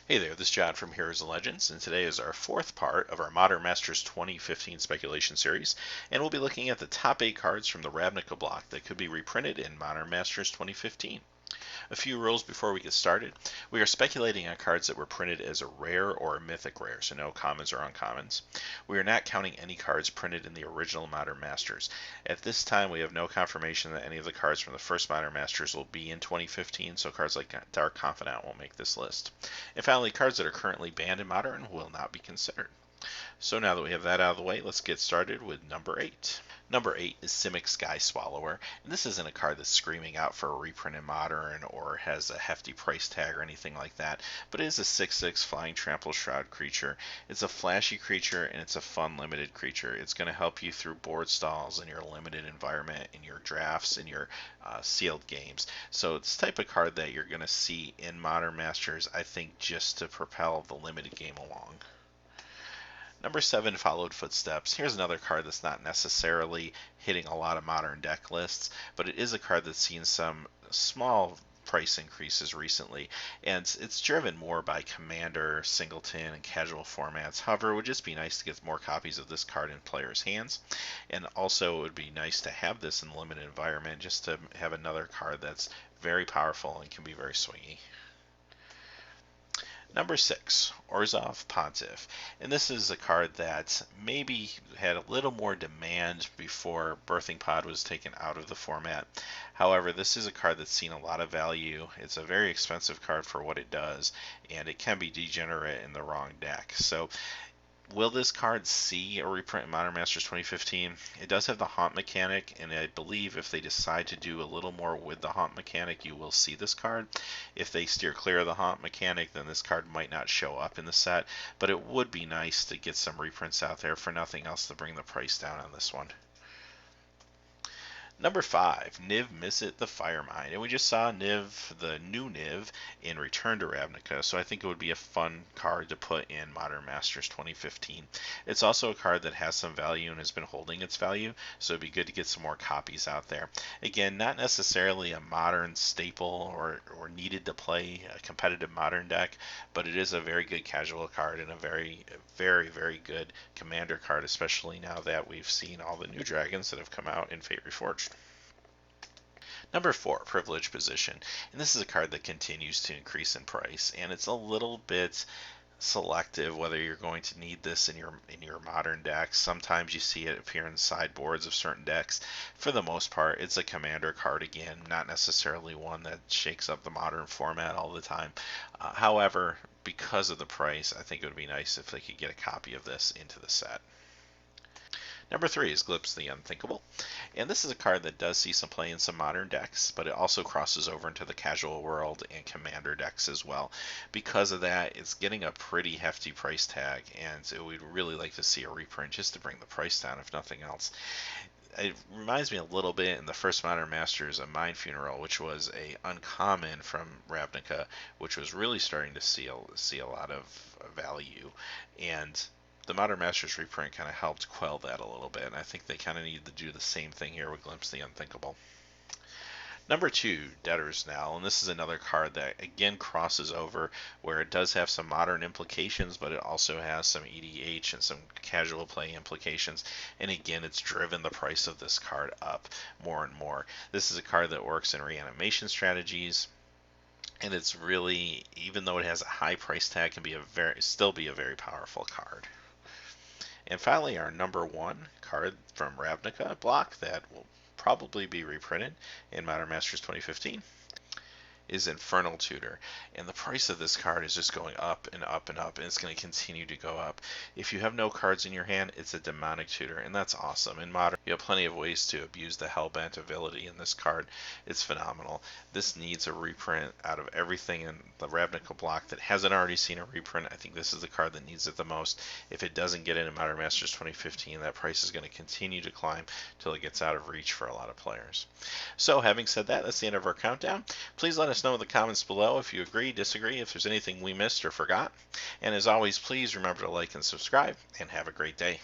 Hey there, this is John from Heroes and Legends, and today is our fourth part of our Modern Masters 2015 Speculation Series, and we'll be looking at the top 8 cards from the Ravnica block that could be reprinted in Modern Masters 2015. A few rules before we get started. We are speculating on cards that were printed as a rare or a mythic rare, so no commons or uncommons. We are not counting any cards printed in the original Modern Masters. At this time, we have no confirmation that any of the cards from the first Modern Masters will be in 2015, so cards like Dark Confidant won't make this list. And finally, cards that are currently banned in Modern will not be considered. So now that we have that out of the way, let's get started with number 8. Number 8 is Simic Sky Swallower, and this isn't a card that's screaming out for a reprint in Modern or has a hefty price tag or anything like that, but it is a 6/6 flying trample shroud creature. It's a flashy creature and it's a fun limited creature. It's going to help you through board stalls in your limited environment, in your drafts, in your sealed games. So it's the type of card that you're going to see in Modern Masters, I think, just to propel the limited game along. Number 7, Followed Footsteps. Here's another card that's not necessarily hitting a lot of modern deck lists, but it is a card that's seen some small price increases recently, and it's driven more by Commander, Singleton, and casual formats. However, it would just be nice to get more copies of this card in players' hands, and also it would be nice to have this in the limited environment just to have another card that's very powerful and can be very swingy. Number 6, Orzhov Pontiff. And this is a card that maybe had a little more demand before Birthing Pod was taken out of the format. However, this is a card that's seen a lot of value. It's a very expensive card for what it does, and it can be degenerate in the wrong deck. So will this card see a reprint in Modern Masters 2015? It does have the Haunt mechanic, and I believe if they decide to do a little more with the Haunt mechanic, you will see this card. If they steer clear of the Haunt mechanic, then this card might not show up in the set, but it would be nice to get some reprints out there for nothing else to bring the price down on this one. Number 5, Niv Mizzet the Firemind. And we just saw Niv, the new Niv, in Return to Ravnica, so I think it would be a fun card to put in Modern Masters 2015. It's also a card that has some value and has been holding its value, so it'd be good to get some more copies out there. Again, not necessarily a modern staple or needed to play a competitive modern deck, but it is a very good casual card and a very, very good commander card, especially now that we've seen all the new dragons that have come out in Fate Reforged. Number 4, Privileged Position. And this is a card that continues to increase in price, and it's a little bit selective whether you're going to need this in your modern decks. Sometimes you see it appear in sideboards of certain decks. For the most part, it's a commander card again, not necessarily one that shakes up the modern format all the time. However, because of the price, I think it would be nice if they could get a copy of this into the set. Number 3 is Glimpse the Unthinkable, and this is a card that does see some play in some modern decks, but it also crosses over into the casual world and commander decks as well. Because of that, it's getting a pretty hefty price tag, and we'd really like to see a reprint just to bring the price down, if nothing else. It reminds me a little bit in the first Modern Masters of Mind Funeral, which was a uncommon from Ravnica, which was really starting to see a lot of value, and the Modern Masters reprint kind of helped quell that a little bit, and I think they kind of need to do the same thing here with Glimpse the Unthinkable. Number 2, Debtor's Knell, and this is another card that again crosses over where it does have some modern implications, but it also has some EDH and some casual play implications, and again it's driven the price of this card up more and more. This is a card that works in reanimation strategies, and it's really, even though it has a high price tag, can be still be a very powerful card. And finally, our number 1 card from Ravnica block that will probably be reprinted in Modern Masters 2015 is Infernal Tutor, and the price of this card is just going up and up and up, and it's going to continue to go up. If you have no cards in your hand, it's a demonic tutor, and that's awesome. In Modern, you have plenty of ways to abuse the Hellbent ability in this card. It's phenomenal. This needs a reprint out of everything in the Ravnica block that hasn't already seen a reprint. I think this is the card that needs it the most. If it doesn't get into Modern Masters 2015, that price is going to continue to climb until it gets out of reach for a lot of players. So having said that, that's the end of our countdown. Please let us know in the comments below if you agree, disagree, if there's anything we missed or forgot. And as always, please remember to like and subscribe, and have a great day.